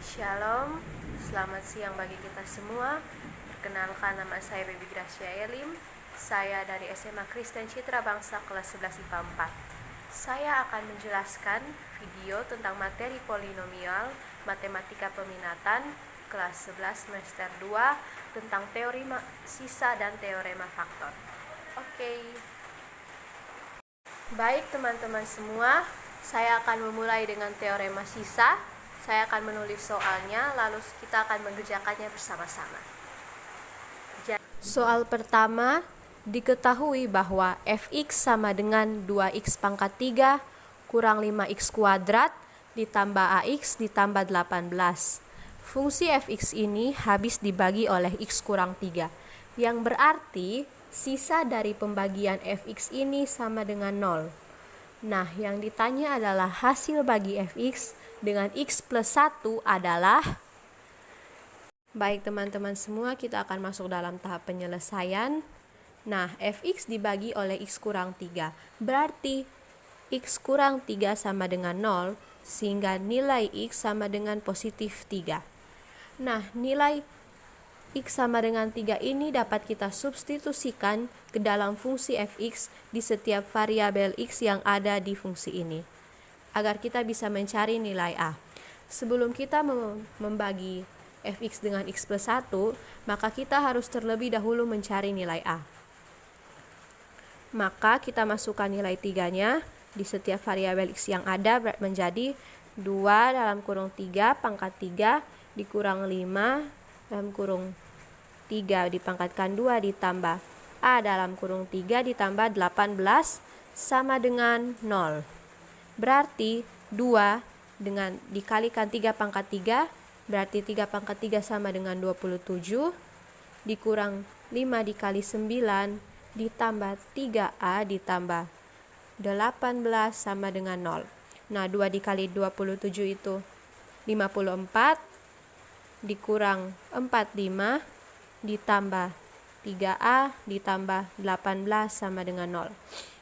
Shalom, selamat siang bagi kita semua. Perkenalkan, nama saya Baby Gracia Elim. Saya dari SMA Kristen Citra Bangsa kelas 11 IPA 4. Saya akan menjelaskan video tentang materi polinomial matematika peminatan kelas 11 semester 2 tentang teori sisa dan teorema faktor. Oke. Baik teman-teman semua, saya akan memulai dengan teorema sisa. Saya akan menulis soalnya, lalu kita akan mengerjakannya bersama-sama. Soal pertama, diketahui bahwa fx sama dengan 2x pangkat 3 kurang 5x kuadrat ditambah ax ditambah 18. Fungsi fx ini habis dibagi oleh x kurang 3, yang berarti sisa dari pembagian fx ini sama dengan 0. Nah, yang ditanya adalah hasil bagi fx dengan x plus 1 adalah. Baik teman-teman semua, kita akan masuk dalam tahap penyelesaian. Nah, fx dibagi oleh x kurang 3, berarti x kurang 3 sama dengan 0, sehingga nilai x sama dengan positif 3. Nah, nilai x sama dengan 3 ini dapat kita substitusikan ke dalam fungsi fx di setiap variabel x yang ada di fungsi ini, agar kita bisa mencari nilai a. Sebelum kita membagi fx dengan x plus 1, maka kita harus terlebih dahulu mencari nilai a. Maka kita masukkan nilai 3-nya di setiap variabel x yang ada menjadi 2 dalam kurung 3 pangkat 3 dikurang 5 dalam kurung 3 dipangkatkan 2 ditambah a dalam kurung 3 ditambah 18 sama dengan 0. Berarti 2 dengan dikalikan 3 pangkat 3, berarti 3 pangkat 3 sama dengan 27, dikurang 5 dikali 9 ditambah 3a ditambah 18 sama dengan 0. Nah, 2 dikali 27 itu 54, dikurang 45 ditambah 3a ditambah 18 sama dengan 0.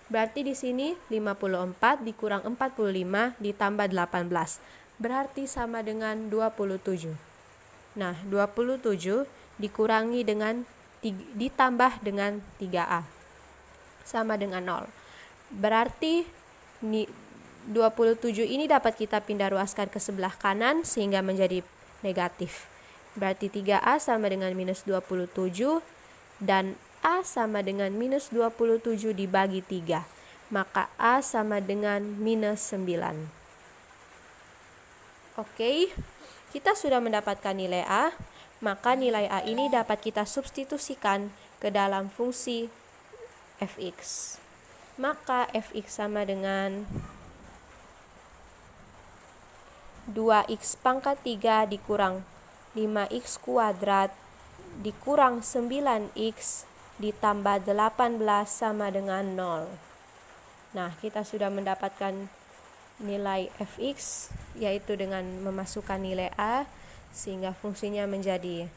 Berarti di sini 54 dikurang 45 ditambah 18, berarti sama dengan 27. Nah, 27 dikurangi dengan ditambah dengan 3a sama dengan 0. Berarti 27 ini dapat kita pindah ruaskan ke sebelah kanan sehingga menjadi negatif. Berarti 3a sama dengan minus 27 dan a sama dengan minus 27 dibagi 3. Maka a sama dengan minus 9. Oke, kita sudah mendapatkan nilai a. Maka nilai a ini dapat kita substitusikan ke dalam fungsi fx. Maka fx sama dengan 2x pangkat 3 dikurang 5x kuadrat dikurang 9x ditambah 18 sama dengan 0. Nah, kita sudah mendapatkan nilai fx, yaitu dengan memasukkan nilai a, sehingga fungsinya menjadi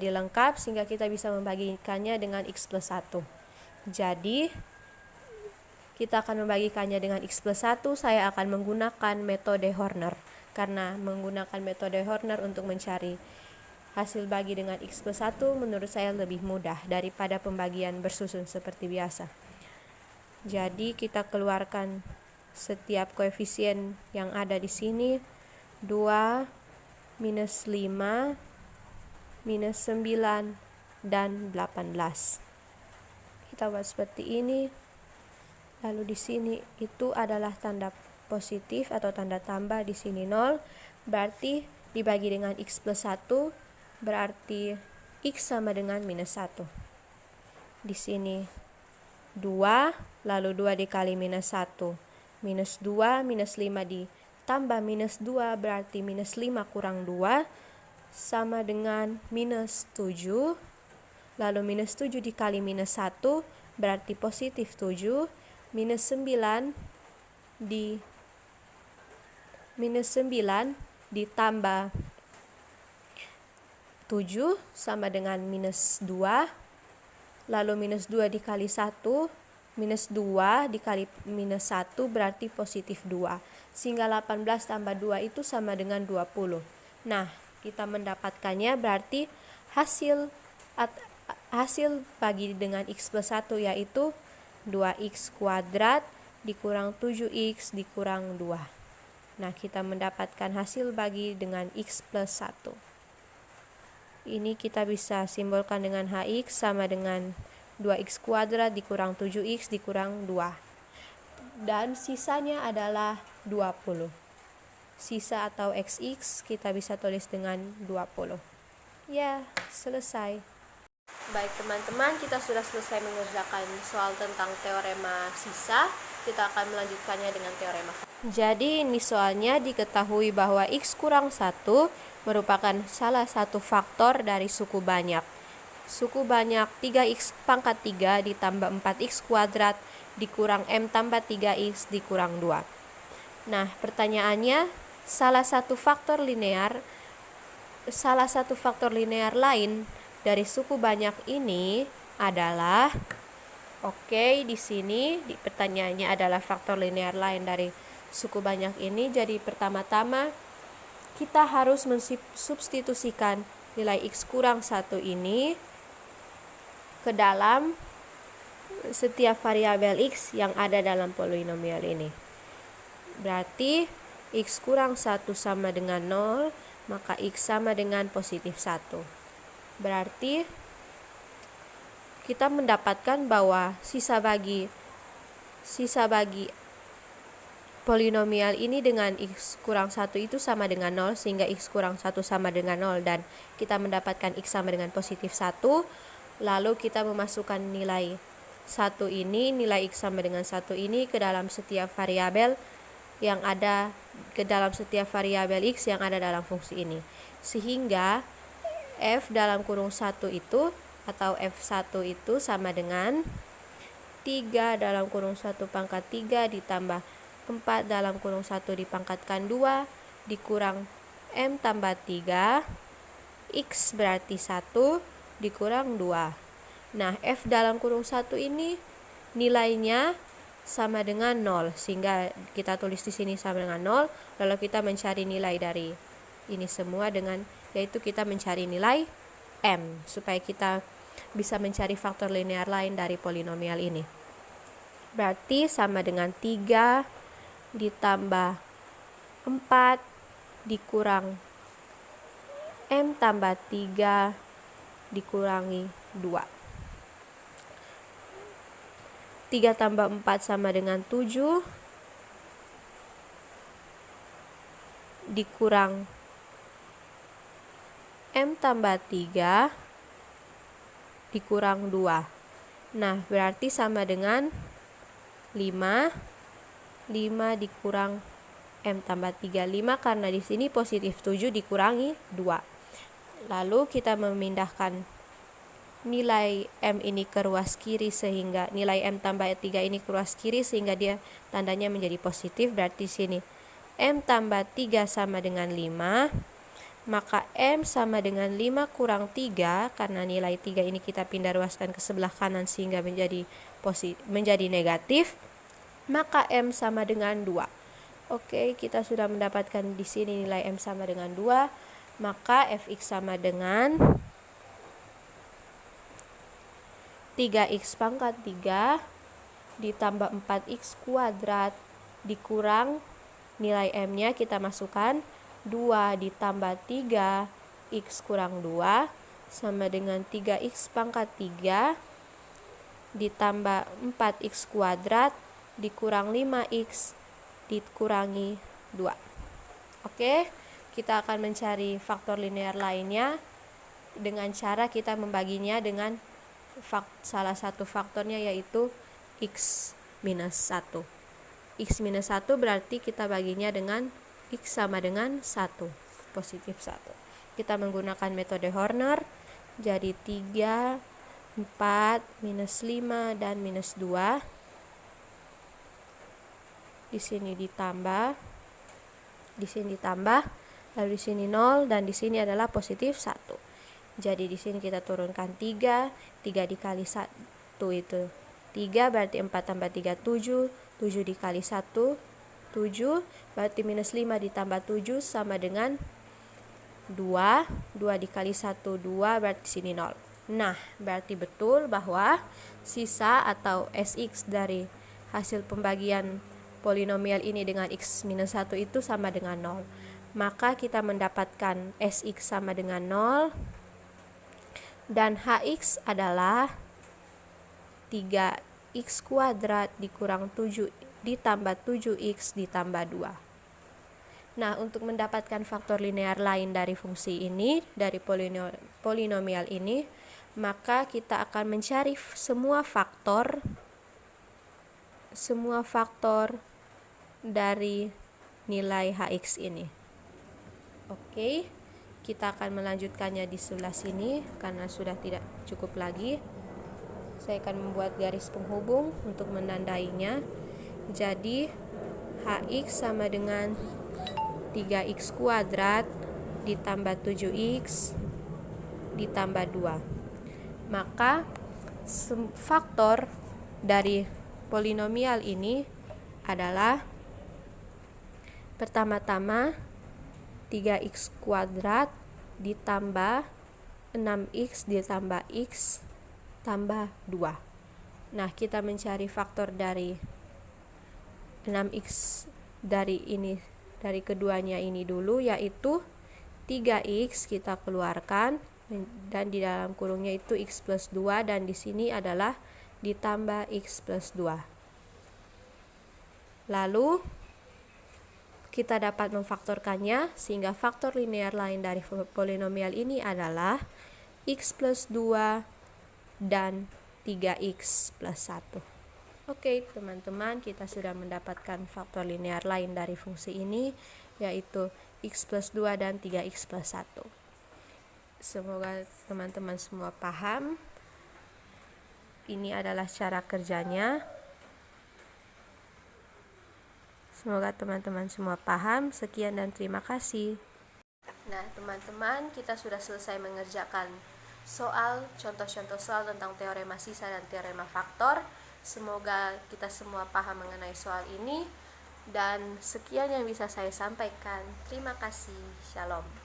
lengkap, sehingga kita bisa membagikannya dengan x plus 1. Jadi, kita akan membagikannya dengan x plus 1, saya akan menggunakan metode Horner. Karena menggunakan metode Horner untuk mencari hasil bagi dengan x plus 1 menurut saya lebih mudah daripada pembagian bersusun seperti biasa. Jadi kita keluarkan setiap koefisien yang ada di sini. 2, minus 5, minus 9, dan 18. Kita buat seperti ini. Lalu di sini itu adalah tanda positif atau tanda tambah, di sini 0. Berarti dibagi dengan x plus 1, berarti x sama dengan minus 1. Di sini 2, lalu 2 dikali minus 1, minus 2, minus 5 ditambah minus 2, berarti minus 5 kurang 2, sama dengan minus 7. Lalu minus 7 dikali minus 1, berarti positif 7, minus 9 ditambah 7 sama dengan minus 2. Lalu minus 2 dikali 1, minus 2 dikali minus 1 berarti positif 2. Sehingga 18 tambah 2 itu sama dengan 20. Nah, kita mendapatkannya berarti hasil bagi dengan x plus 1 yaitu 2x kuadrat dikurang 7x dikurang 2. Nah, kita mendapatkan hasil bagi dengan x plus 1. Ini kita bisa simbolkan dengan hx sama dengan 2x kuadrat dikurang 7x dikurang 2. Dan sisanya adalah 20. Sisa atau xx kita bisa tulis dengan 20. Ya, selesai. Baik teman-teman, kita sudah selesai mengerjakan soal tentang teorema sisa. Kita akan melanjutkannya dengan teorema. Jadi ini soalnya diketahui bahwa x kurang 1 merupakan salah satu faktor dari suku banyak. Suku banyak 3x pangkat 3 ditambah 4x kuadrat dikurang m tambah 3x dikurang 2. Nah, pertanyaannya, salah satu faktor linear lain dari suku banyak ini adalah, di sini pertanyaannya adalah faktor linear lain dari suku banyak ini. Jadi pertama-tama kita harus mensubstitusikan nilai x kurang 1 ini ke dalam setiap variabel x yang ada dalam polinomial ini. Berarti x kurang 1 sama dengan 0, maka x sama dengan positif 1. Berarti kita mendapatkan bahwa sisa bagi polinomial ini dengan x kurang 1 itu sama dengan 0, sehingga x kurang 1 sama dengan 0, dan kita mendapatkan x sama dengan positif 1. Lalu kita memasukkan nilai 1 ini, nilai x sama dengan 1 ini ke dalam setiap variabel yang ada x yang ada dalam fungsi ini. Sehingga f dalam kurung 1 itu atau f1 itu sama dengan 3 dalam kurung 1 pangkat 3 ditambah 4 dalam kurung 1 dipangkatkan 2 dikurang m tambah 3, x berarti 1 dikurang 2. Nah, f dalam kurung 1 ini nilainya sama dengan 0, sehingga kita tulis di sini sama dengan 0. Lalu kita mencari nilai dari ini semua yaitu kita mencari nilai m, supaya kita bisa mencari faktor linear lain dari polinomial ini. Berarti sama dengan 3 ditambah 4 dikurang m tambah 3 dikurangi 2. 3 tambah 4 sama dengan 7 dikurang m tambah 3 dikurang 2. Nah, berarti sama dengan 5 dikurang m tambah 3. 5 karena di sini positif 7 dikurangi 2. Lalu kita memindahkan nilai m ini ke ruas kiri, sehingga nilai m tambah 3 ini ke ruas kiri sehingga dia tandanya menjadi positif. Berarti sini m tambah 3 sama dengan 5, maka m sama dengan 5 kurang 3, karena nilai 3 ini kita pindah ruaskan ke sebelah kanan sehingga menjadi negatif, maka m sama dengan 2. Kita sudah mendapatkan di sini nilai m sama dengan 2. Maka fx sama dengan 3x pangkat 3 ditambah 4x kuadrat dikurang nilai m-nya kita masukkan 2 ditambah 3x kurang 2 sama dengan 3x pangkat 3 ditambah 4x kuadrat dikurang 5x dikurangi 2. Kita akan mencari faktor linear lainnya dengan cara kita membaginya dengan salah satu faktornya, yaitu x minus 1. X minus 1 berarti kita baginya dengan x sama dengan 1, positif 1. Kita menggunakan metode Horner, jadi 3, 4, minus 5, dan minus 2. Di sini ditambah, lalu di sini 0, dan di sini adalah positif 1. Jadi di sini kita turunkan 3 dikali 1 itu 3 berarti 4 tambah 3 7, 7 dikali 1 7, berarti minus 5 ditambah 7 sama dengan 2, 2 dikali 1 2, berarti sini 0. Nah, berarti betul bahwa sisa atau SX dari hasil pembagian polinomial ini dengan X minus 1 itu sama dengan 0. Maka kita mendapatkan SX sama dengan 0 dan HX adalah 3x kuadrat dikurang 7 ditambah 7x ditambah 2. Nah, untuk mendapatkan faktor linear lain dari fungsi ini, dari polinomial ini, maka kita akan mencari semua faktor dari nilai HX ini. Oke, kita akan melanjutkannya di sebelah sini karena sudah tidak cukup lagi. Saya akan membuat garis penghubung untuk menandainya. Jadi HX sama dengan 3x kuadrat ditambah 7x ditambah 2. Maka faktor dari polinomial ini adalah pertama-tama 3x kuadrat ditambah 6x ditambah x tambah 2. Nah, kita mencari faktor dari 6x dari keduanya ini dulu, yaitu 3x kita keluarkan dan di dalam kurungnya itu x plus 2 dan di sini adalah ditambah x plus 2. Lalu kita dapat memfaktorkannya sehingga faktor linear lain dari polinomial ini adalah x plus 2 dan 3x plus 1. Oke, teman-teman, kita sudah mendapatkan faktor linear lain dari fungsi ini, yaitu x plus 2 dan 3x plus 1. Semoga teman-teman semua paham. Ini adalah cara kerjanya. Semoga teman-teman semua paham. Sekian dan terima kasih. Nah, teman-teman, kita sudah selesai mengerjakan contoh-contoh soal tentang teorema sisa dan teorema faktor. Semoga kita semua paham mengenai soal ini. Dan sekian yang bisa saya sampaikan. Terima kasih. Shalom.